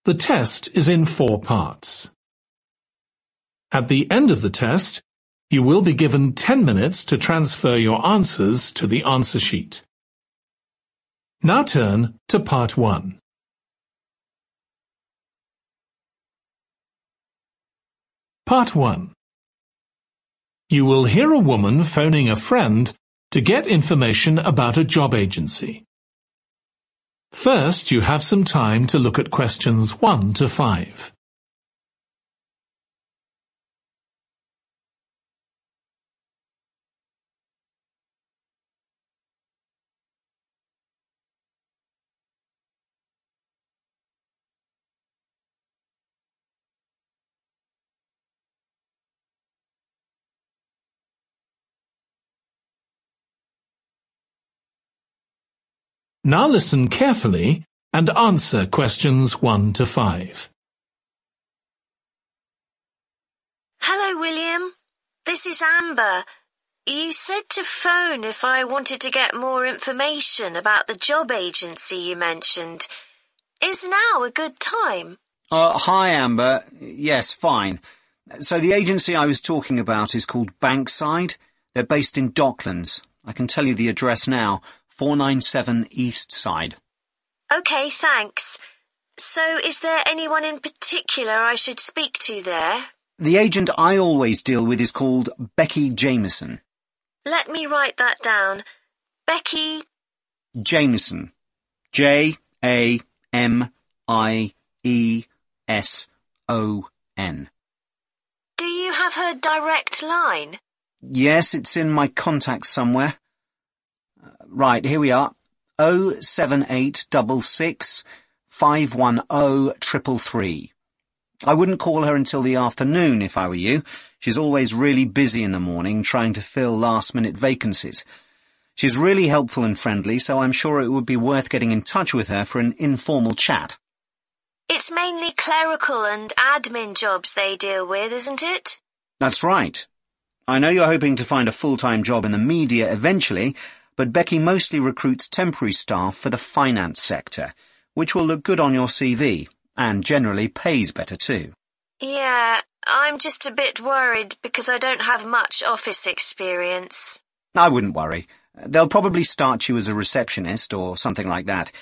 The test is in 4 parts. At the end of the test, you will be given 10 minutes to transfer your answers to the answer sheet. Now turn to Part 1. Part 1. You will hear a woman phoning a friend to get information about a job agency. First, you have some time to look at questions 1 to 5. Now listen carefully and answer questions 1 to 5. Hello, William. This is Amber. You said to phone if I wanted to get more information about the job agency you mentioned. Is now a good time? Hi, Amber. Yes, fine. So the agency I was talking about is called Bankside. They're based in Docklands. I can tell you the address now. 497 East Side. OK, thanks. So is there anyone in particular I should speak to there? The agent I always deal with is called Becky Jameson. Let me write that down. Becky Jameson. Jameson. Do you have her direct line? Yes, it's in my contacts somewhere. Right, here we are. 07866 510 333. I wouldn't call her until the afternoon if I were you. She's always really busy in the morning trying to fill last-minute vacancies. She's really helpful and friendly, so I'm sure it would be worth getting in touch with her for an informal chat. It's mainly clerical and admin jobs they deal with, isn't it? That's right. I know you're hoping to find a full-time job in the media eventually, but Becky mostly recruits temporary staff for the finance sector, which will look good on your CV, and generally pays better too. Yeah, I'm just a bit worried because I don't have much office experience. I wouldn't worry. They'll probably start you as a receptionist or something like that.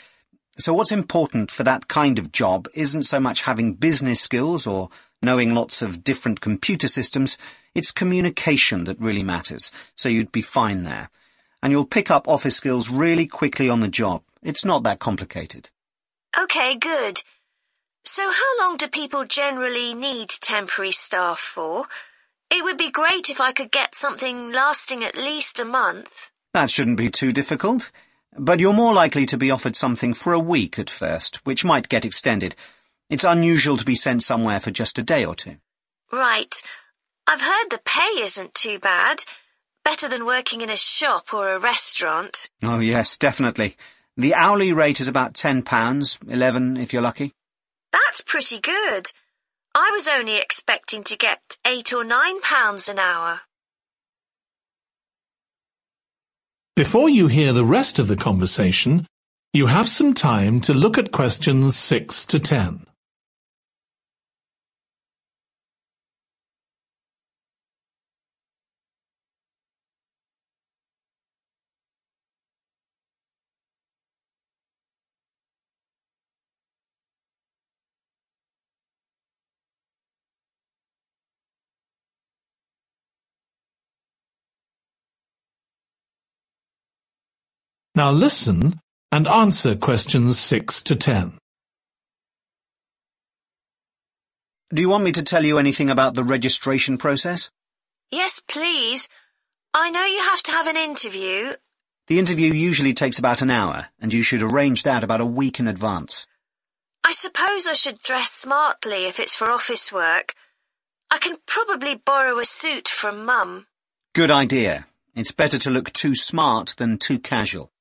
So what's important for that kind of job isn't so much having business skills or knowing lots of different computer systems, it's communication that really matters, so you'd be fine there. And you'll pick up office skills really quickly on the job. It's not that complicated. OK, good. So how long do people generally need temporary staff for? It would be great if I could get something lasting at least a month. That shouldn't be too difficult. But you're more likely to be offered something for a week at first, which might get extended. It's unusual to be sent somewhere for just a day or two. Right. I've heard the pay isn't too bad. Better than working in a shop or a restaurant. Oh, yes, definitely. The hourly rate is about £10, $11 if you're lucky. That's pretty good. I was only expecting to get £8 or £9 an hour. Before you hear the rest of the conversation, you have some time to look at questions 6 to 10. Now listen and answer questions 6 to 10. Do you want me to tell you anything about the registration process? Yes, please. I know you have to have an interview. The interview usually takes about an hour, and you should arrange that about a week in advance. I suppose I should dress smartly if it's for office work. I can probably borrow a suit from Mum. Good idea. It's better to look too smart than too casual.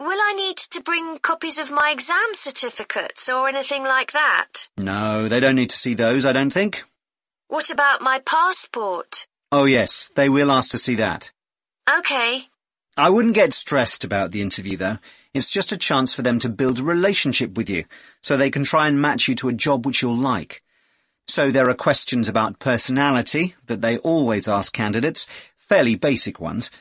Will I need to bring copies of my exam certificates or anything like that? No, they don't need to see those, I don't think. What about my passport? Oh yes, they will ask to see that. OK. I wouldn't get stressed about the interview, though. It's just a chance for them to build a relationship with you, so they can try and match you to a job which you'll like. So there are questions about personality that they always ask candidates, fairly basic ones,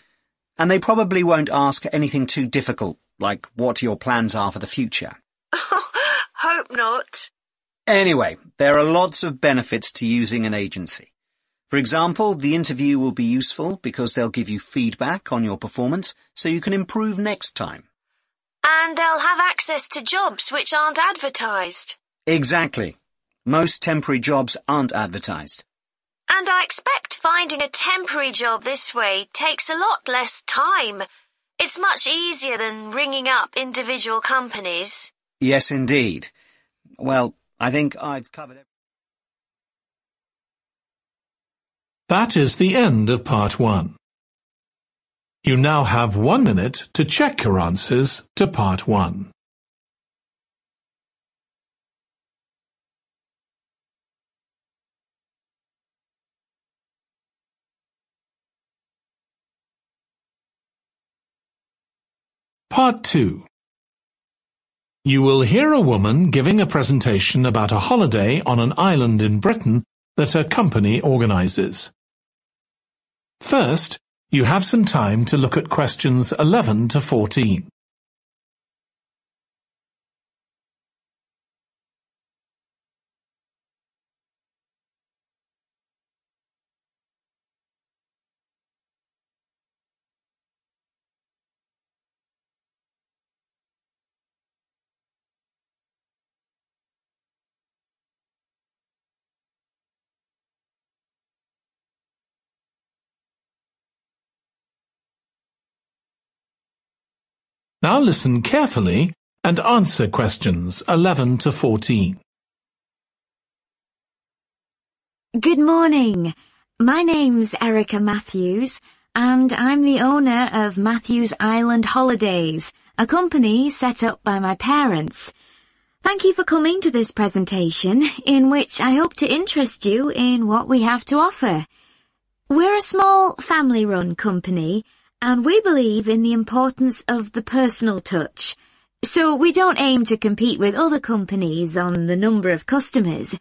and they probably won't ask anything too difficult, like what your plans are for the future. Hope not. Anyway, there are lots of benefits to using an agency. For example, the interview will be useful because they'll give you feedback on your performance so you can improve next time. And they'll have access to jobs which aren't advertised. Exactly. Most temporary jobs aren't advertised. And I expect finding a temporary job this way takes a lot less time. It's much easier than ringing up individual companies. Yes, indeed. Well, I think I've covered everything. That is the end of part 1. You now have 1 minute to check your answers to part 1. Part 2. You will hear a woman giving a presentation about a holiday on an island in Britain that her company organizes. First, you have some time to look at questions 11 to 14. Now listen carefully and answer questions 11 to 14. Good morning. My name's Erica Matthews, and I'm the owner of Matthews Island Holidays, a company set up by my parents. Thank you for coming to this presentation, in which I hope to interest you in what we have to offer. We're a small family-run company, and we believe in the importance of the personal touch. So we don't aim to compete with other companies on the number of customers.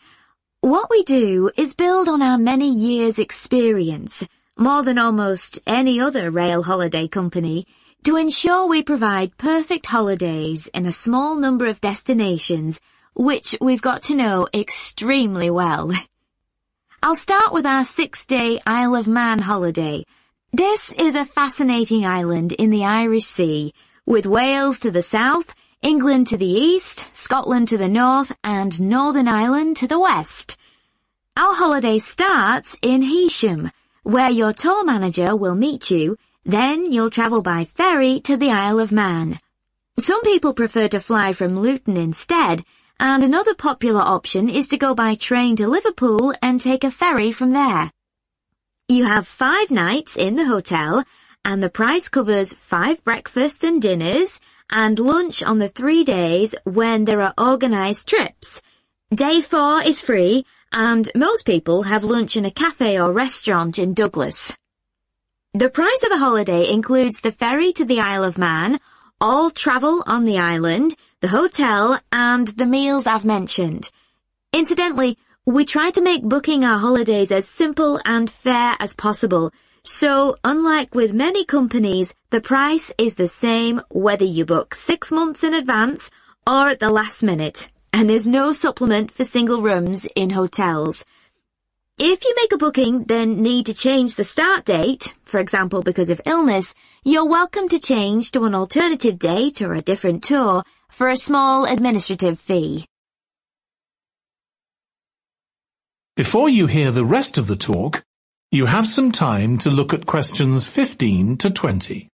What we do is build on our many years' experience, more than almost any other rail holiday company, to ensure we provide perfect holidays in a small number of destinations, which we've got to know extremely well. I'll start with our 6-day Isle of Man holiday. This is a fascinating island in the Irish Sea, with Wales to the south, England to the east, Scotland to the north, and Northern Ireland to the west. Our holiday starts in Heysham, where your tour manager will meet you. Then you'll travel by ferry to the Isle of Man. Some people prefer to fly from Luton instead, and another popular option is to go by train to Liverpool and take a ferry from there. You have 5 nights in the hotel, and the price covers 5 breakfasts and dinners, and lunch on the 3 days when there are organised trips. Day 4 is free, and most people have lunch in a cafe or restaurant in Douglas. The price of the holiday includes the ferry to the Isle of Man, all travel on the island, the hotel, and the meals I've mentioned. Incidentally, we try to make booking our holidays as simple and fair as possible, so unlike with many companies, the price is the same whether you book 6 months in advance or at the last minute, and there's no supplement for single rooms in hotels. If you make a booking, then need to change the start date, for example because of illness, you're welcome to change to an alternative date or a different tour for a small administrative fee. Before you hear the rest of the talk, you have some time to look at questions 15 to 20.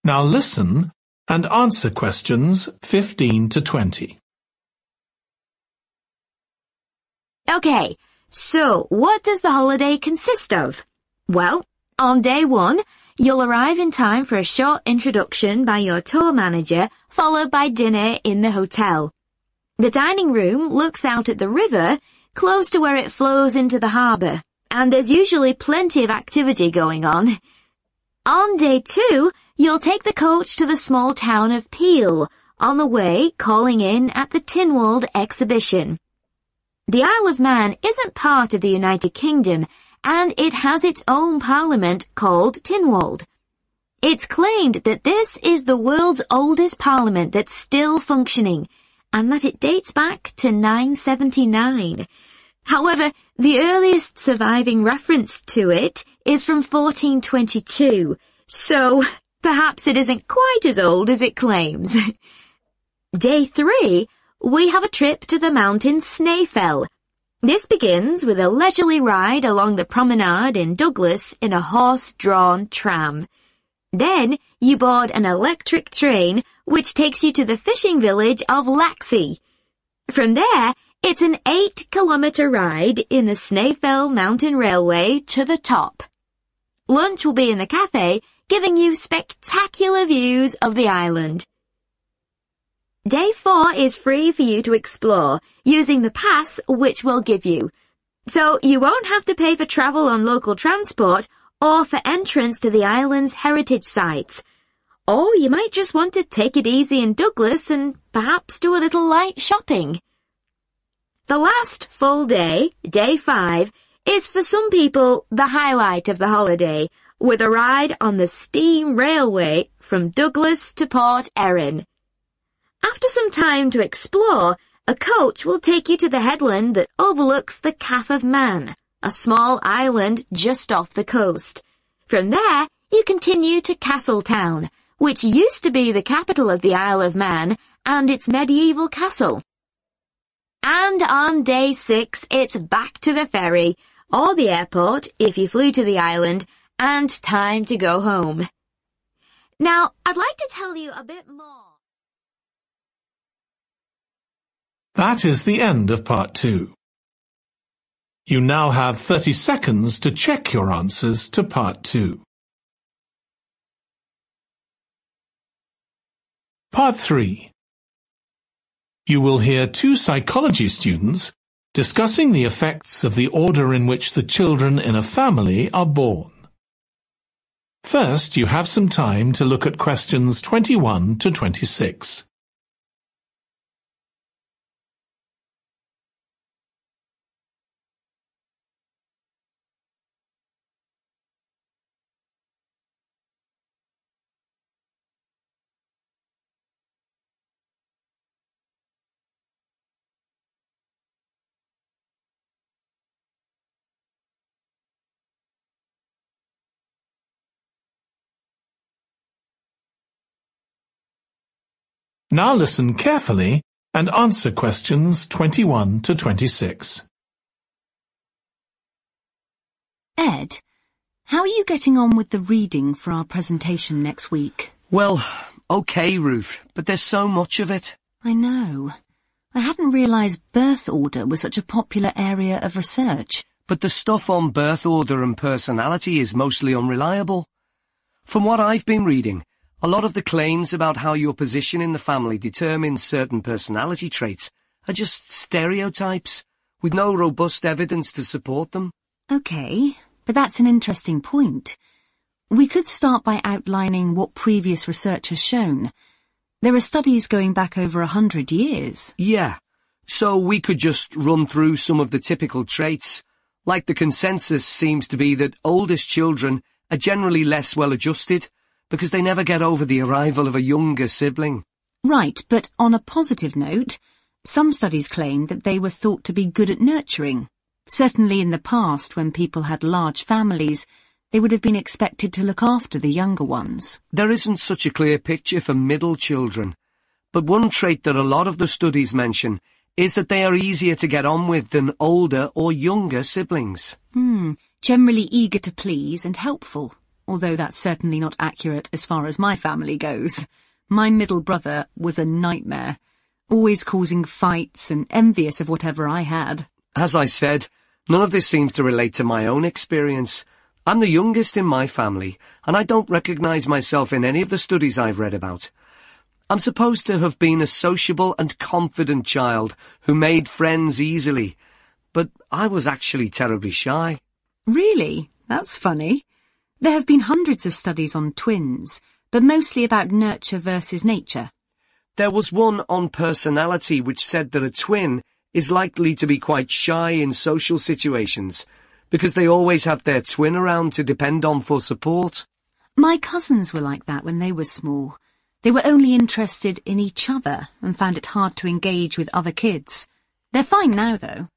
Now listen and answer questions 15 to 20. Okay, so what does the holiday consist of? Well, on day 1, you'll arrive in time for a short introduction by your tour manager, followed by dinner in the hotel. The dining room looks out at the river, close to where it flows into the harbour, and there's usually plenty of activity going on. On day 2, you'll take the coach to the small town of Peel, on the way calling in at the Tynwald exhibition. The Isle of Man isn't part of the United Kingdom, and it has its own parliament called Tynwald. It's claimed that this is the world's oldest parliament that's still functioning, and that it dates back to 979. However, the earliest surviving reference to it is from 1422, so perhaps it isn't quite as old as it claims. Day 3, we have a trip to the mountain Snaefell. This begins with a leisurely ride along the promenade in Douglas in a horse-drawn tram. Then you board an electric train which takes you to the fishing village of Laxey. From there, it's an 8-kilometre ride in the Snaefell Mountain Railway to the top. Lunch will be in the cafe, giving you spectacular views of the island. Day 4 is free for you to explore, using the pass which we'll give you. So you won't have to pay for travel on local transport or for entrance to the island's heritage sites. Or you might just want to take it easy in Douglas and perhaps do a little light shopping. The last full day, day 5, is for some people the highlight of the holiday, with a ride on the steam railway from Douglas to Port Erin. After some time to explore, a coach will take you to the headland that overlooks the Calf of Man, a small island just off the coast. From there, you continue to Castletown, which used to be the capital of the Isle of Man and its medieval castle. And on day 6, it's back to the ferry, or the airport if you flew to the island, and time to go home. Now, I'd like to tell you a bit more. That is the end of part 2. You now have 30 seconds to check your answers to part 2. Part 3. You will hear 2 psychology students discussing the effects of the order in which the children in a family are born. First, you have some time to look at questions 21 to 26. Now listen carefully and answer questions 21 to 26. Ed, how are you getting on with the reading for our presentation next week? Well, okay, Ruth, but there's so much of it. I know. I hadn't realised birth order was such a popular area of research. But the stuff on birth order and personality is mostly unreliable. From what I've been reading, a lot of the claims about how your position in the family determines certain personality traits are just stereotypes, with no robust evidence to support them. Okay, but that's an interesting point. We could start by outlining what previous research has shown. There are studies going back over 100 years. Yeah, so we could just run through some of the typical traits. Like the consensus seems to be that oldest children are generally less well-adjusted, because they never get over the arrival of a younger sibling. Right, but on a positive note, some studies claim that they were thought to be good at nurturing. Certainly in the past, when people had large families, they would have been expected to look after the younger ones. There isn't such a clear picture for middle children, but one trait that a lot of the studies mention is that they are easier to get on with than older or younger siblings. Generally eager to please and helpful. Although that's certainly not accurate as far as my family goes. My middle brother was a nightmare, always causing fights and envious of whatever I had. As I said, none of this seems to relate to my own experience. I'm the youngest in my family, and I don't recognise myself in any of the studies I've read about. I'm supposed to have been a sociable and confident child who made friends easily, but I was actually terribly shy. Really? That's funny. There have been hundreds of studies on twins, but mostly about nurture versus nature. There was one on personality which said that a twin is likely to be quite shy in social situations because they always have their twin around to depend on for support. My cousins were like that when they were small. They were only interested in each other and found it hard to engage with other kids. They're fine now, though.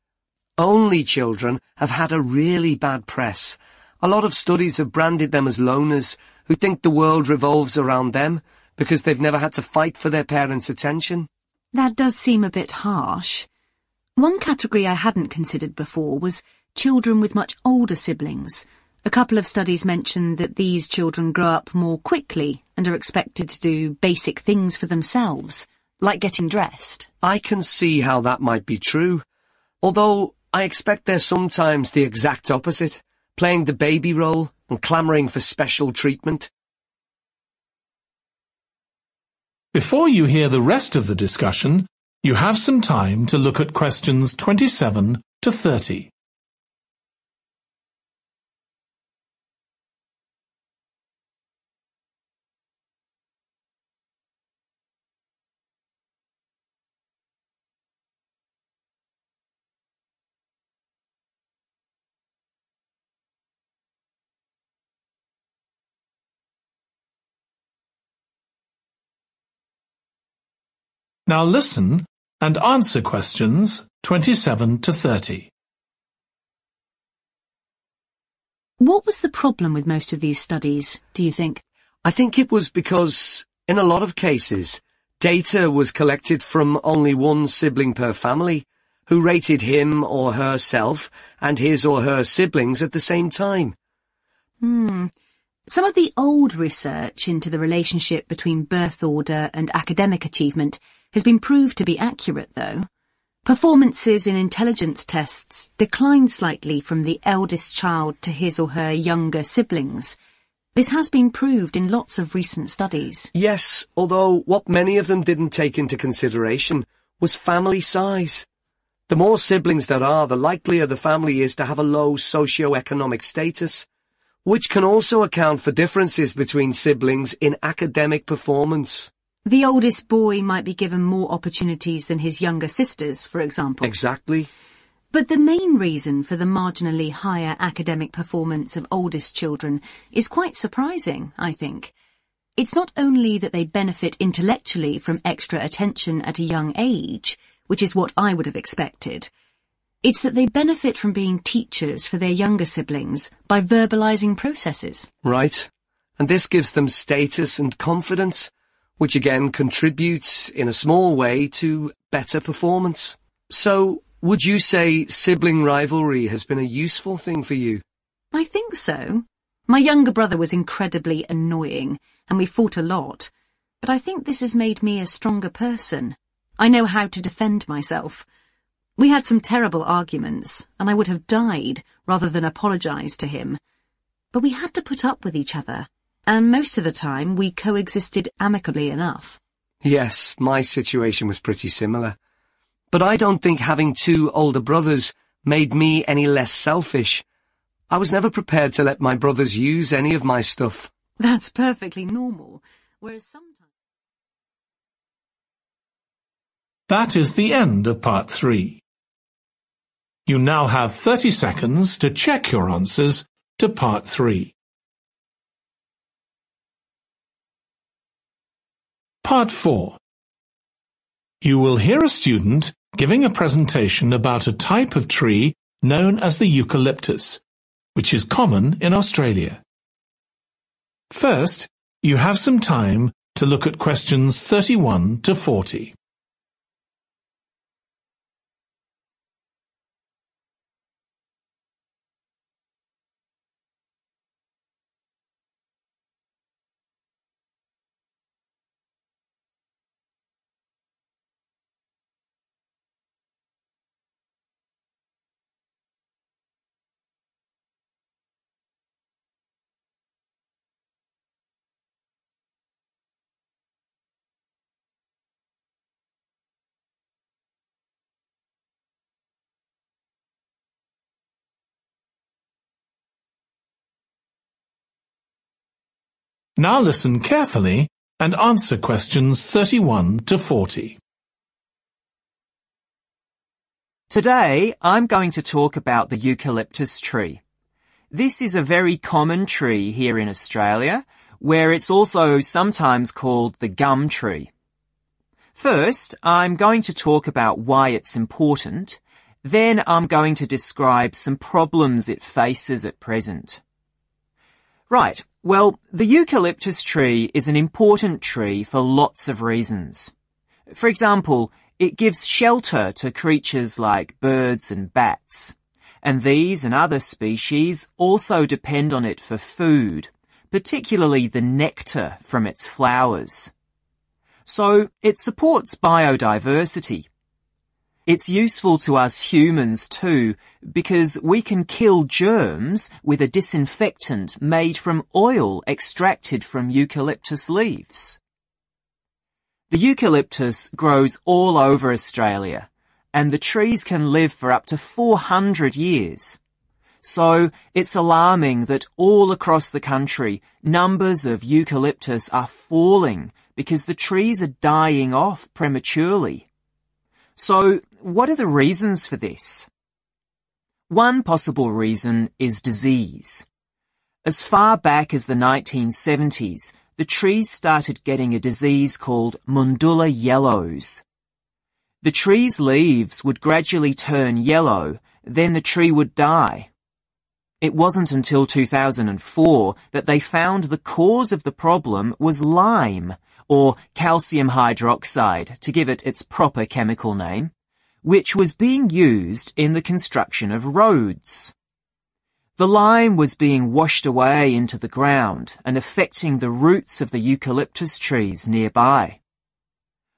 Only children have had a really bad press. A lot of studies have branded them as loners who think the world revolves around them because they've never had to fight for their parents' attention. That does seem a bit harsh. One category I hadn't considered before was children with much older siblings. A couple of studies mentioned that these children grow up more quickly and are expected to do basic things for themselves, like getting dressed. I can see how that might be true, although I expect they're sometimes the exact opposite, playing the baby role and clamouring for special treatment. Before you hear the rest of the discussion, you have some time to look at questions 27 to 30. Now listen and answer questions 27 to 30. What was the problem with most of these studies, do you think? I think it was because, in a lot of cases, data was collected from only one sibling per family, who rated him or herself and his or her siblings at the same time. Some of the old research into the relationship between birth order and academic achievement has been proved to be accurate, though. Performances in intelligence tests declined slightly from the eldest child to his or her younger siblings. This has been proved in lots of recent studies. Yes, although what many of them didn't take into consideration was family size. The more siblings there are, the likelier the family is to have a low socio-economic status, which can also account for differences between siblings in academic performance. The oldest boy might be given more opportunities than his younger sisters, for example. Exactly. But the main reason for the marginally higher academic performance of oldest children is quite surprising, I think. It's not only that they benefit intellectually from extra attention at a young age, which is what I would have expected. It's that they benefit from being teachers for their younger siblings by verbalizing processes. Right. And this gives them status and confidence, which again contributes in a small way to better performance. So, would you say sibling rivalry has been a useful thing for you? I think so. My younger brother was incredibly annoying, and we fought a lot. But I think this has made me a stronger person. I know how to defend myself. We had some terrible arguments, and I would have died rather than apologise to him. But we had to put up with each other, and most of the time we coexisted amicably enough. Yes, my situation was pretty similar. But I don't think having two older brothers made me any less selfish. I was never prepared to let my brothers use any of my stuff. That's perfectly normal, whereas sometimes... That is the end of part 3. You now have 30 seconds to check your answers to part 3. Part 4. You will hear a student giving a presentation about a type of tree known as the eucalyptus, which is common in Australia. First, you have some time to look at questions 31 to 40. Now listen carefully and answer questions 31 to 40. Today, I'm going to talk about the eucalyptus tree. This is a very common tree here in Australia, where it's also sometimes called the gum tree. First, I'm going to talk about why it's important. Then I'm going to describe some problems it faces at present. Right, well, the eucalyptus tree is an important tree for lots of reasons. For example, it gives shelter to creatures like birds and bats, and these and other species also depend on it for food, particularly the nectar from its flowers. So it supports biodiversity. It's useful to us humans too, because we can kill germs with a disinfectant made from oil extracted from eucalyptus leaves. The eucalyptus grows all over Australia, and the trees can live for up to 400 years. So it's alarming that all across the country, numbers of eucalyptus are falling because the trees are dying off prematurely. So, what are the reasons for this? One possible reason is disease. As far back as the 1970s, the trees started getting a disease called Mundula yellows. The tree's leaves would gradually turn yellow, then the tree would die. It wasn't until 2004 that they found the cause of the problem was lime, or calcium hydroxide, to give it its proper chemical name, which was being used in the construction of roads. The lime was being washed away into the ground and affecting the roots of the eucalyptus trees nearby.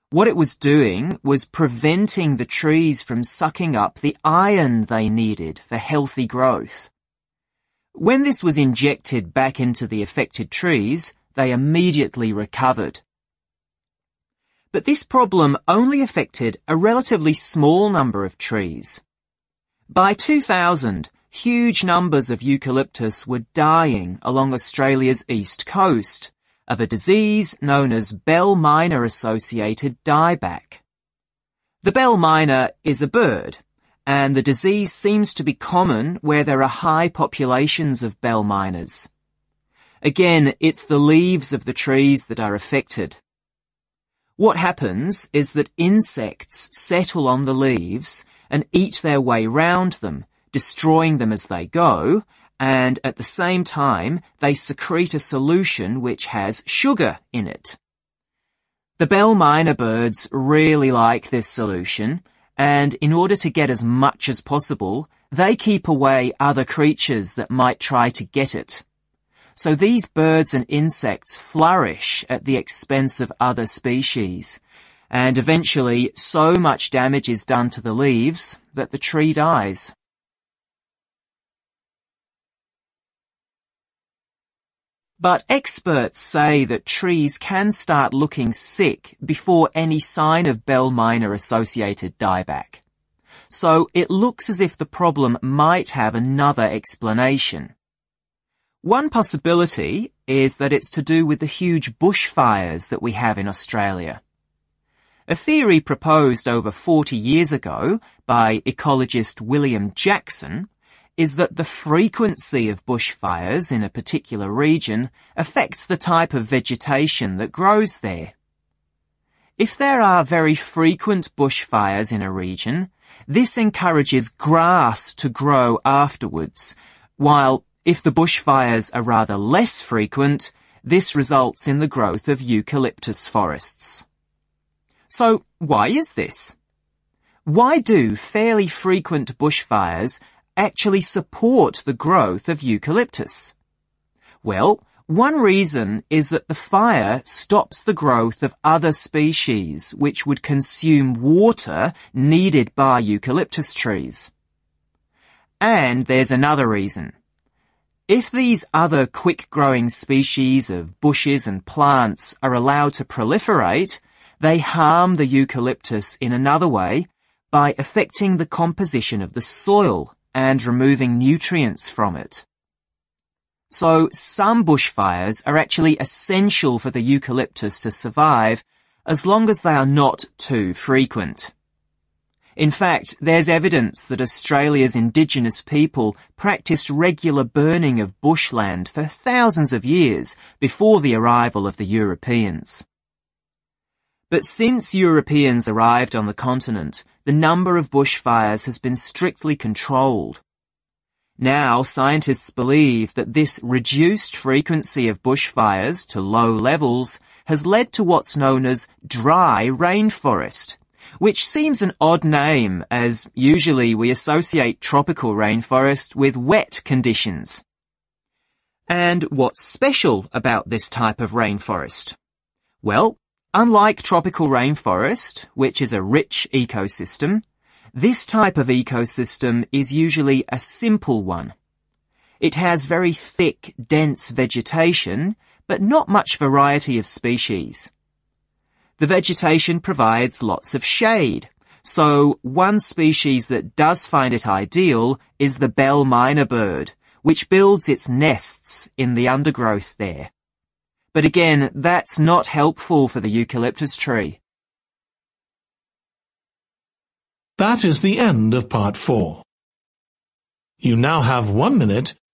What it was doing was preventing the trees from sucking up the iron they needed for healthy growth. When this was injected back into the affected trees, they immediately recovered. But this problem only affected a relatively small number of trees. By 2000, huge numbers of eucalyptus were dying along Australia's east coast of a disease known as bell miner-associated dieback. The bell miner is a bird, and the disease seems to be common where there are high populations of bell miners. Again, it's the leaves of the trees that are affected. What happens is that insects settle on the leaves and eat their way round them, destroying them as they go, and at the same time they secrete a solution which has sugar in it. The bell miner birds really like this solution, and in order to get as much as possible, they keep away other creatures that might try to get it. So these birds and insects flourish at the expense of other species, and eventually so much damage is done to the leaves that the tree dies. But experts say that trees can start looking sick before any sign of bell miner-associated dieback. So it looks as if the problem might have another explanation. One possibility is that it's to do with the huge bushfires that we have in Australia. A theory proposed over 40 years ago by ecologist William Jackson is that the frequency of bushfires in a particular region affects the type of vegetation that grows there. If there are very frequent bushfires in a region, this encourages grass to grow afterwards, while if the bushfires are rather less frequent, this results in the growth of eucalyptus forests. So, why is this? Why do fairly frequent bushfires actually support the growth of eucalyptus? Well, one reason is that the fire stops the growth of other species which would consume water needed by eucalyptus trees. And there's another reason. If these other quick-growing species of bushes and plants are allowed to proliferate, they harm the eucalyptus in another way by affecting the composition of the soil and removing nutrients from it. So some bushfires are actually essential for the eucalyptus to survive as long as they are not too frequent. In fact, there's evidence that Australia's indigenous people practiced regular burning of bushland for thousands of years before the arrival of the Europeans. But since Europeans arrived on the continent, the number of bushfires has been strictly controlled. Now, scientists believe that this reduced frequency of bushfires to low levels has led to what's known as dry rainforest, which seems an odd name as usually we associate tropical rainforest with wet conditions. And what's special about this type of rainforest? Well, unlike tropical rainforest, which is a rich ecosystem, this type of ecosystem is usually a simple one. It has very thick, dense vegetation, but not much variety of species. The vegetation provides lots of shade, so one species that does find it ideal is the bell myna bird, which builds its nests in the undergrowth there. But again, that's not helpful for the eucalyptus tree. That is the end of part 4. You now have 1 minute